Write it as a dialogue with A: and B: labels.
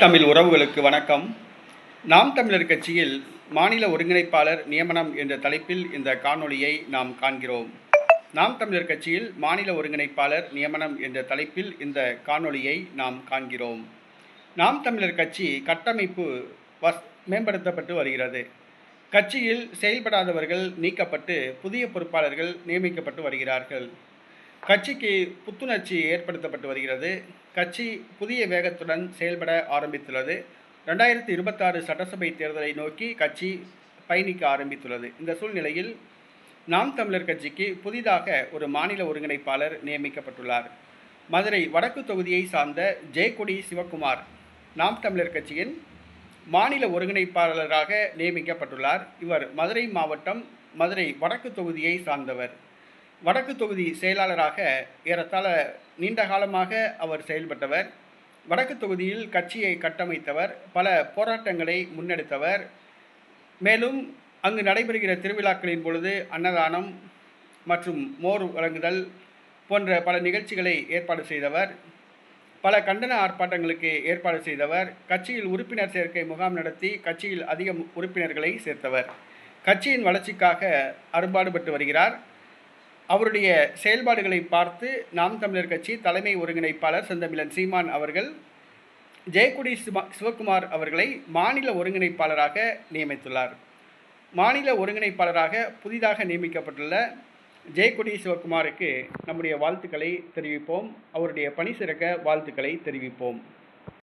A: தமிழ் உறவுகளுக்கு வணக்கம். நாம் தமிழர் கட்சியில் மாநில ஒருங்கிணைப்பாளர் நியமனம் என்ற தலைப்பில் இந்த காணொளியை நாம் காண்கிறோம். நாம் தமிழர் கட்சியில் மாநில ஒருங்கிணைப்பாளர் நியமனம் என்ற தலைப்பில் இந்த காணொளியை நாம் காண்கிறோம். நாம் தமிழர் கட்சி கட்டமைப்பு மேம்படுத்தப்பட்டு வருகிறது. கட்சியில் செயல்படாதவர்கள் நீக்கப்பட்டு புதிய பொறுப்பாளர்கள் நியமிக்கப்பட்டு வருகிறார்கள். கட்சிக்கு புத்துணர்ச்சி ஏற்படுத்தப்பட்டு வருகிறது. கட்சி புதிய வேகத்துடன் செயல்பட ஆரம்பித்துள்ளது. 2026 சட்டசபை தேர்தலை நோக்கி கட்சி பயணிக்க ஆரம்பித்துள்ளது. இந்த சூழ்நிலையில் நாம் தமிழர் கட்சிக்கு புதிதாக ஒரு மாநில ஒருங்கிணைப்பாளர் நியமிக்கப்பட்டுள்ளார். மதுரை வடக்கு தொகுதியை சார்ந்த ஜெயக்கொடி சிவக்குமார் நாம் தமிழர் கட்சியின் மாநில ஒருங்கிணைப்பாளராக நியமிக்கப்பட்டுள்ளார். இவர் மதுரை மாவட்டம் மதுரை வடக்கு தொகுதியை சார்ந்தவர். வடக்கு தொகுதி செயலாளராக ஏறத்தாழ நீண்ட காலமாக அவர் செயல்பட்டவர். வடக்கு தொகுதியில் கட்சியை கட்டமைத்தவர், பல போராட்டங்களை முன்னெடுத்தவர். மேலும் அங்கு நடைபெறுகிற திருவிழாக்களின் பொழுது அன்னதானம் மற்றும் மோர் வழங்குதல் போன்ற பல நிகழ்ச்சிகளை ஏற்பாடு செய்தவர். பல கண்டன ஆர்ப்பாட்டங்களுக்கு ஏற்பாடு செய்தவர். கட்சியில் உறுப்பினர் சேர்க்கை முகாம் நடத்தி கட்சியில் அதிக உறுப்பினர்களை சேர்த்தவர். கட்சியின் வளர்ச்சிக்காக அரும்பாடுபட்டு வருகிறார். அவருடைய செயல்பாடுகளை பார்த்து நாம் தமிழர் கட்சி தலைமை ஒருங்கிணைப்பாளர் செந்தமிழன் சீமான் அவர்கள் ஜெயக்கொடி சிவக்குமார் அவர்களை மாநில ஒருங்கிணைப்பாளராக நியமித்துள்ளார். மாநில ஒருங்கிணைப்பாளராக புதிதாக நியமிக்கப்பட்டுள்ள ஜெயக்கொடி சிவக்குமாருக்கு நம்முடைய வாழ்த்துக்களை தெரிவிப்போம். அவருடைய பணி சிறக்க வாழ்த்துக்களை தெரிவிப்போம்.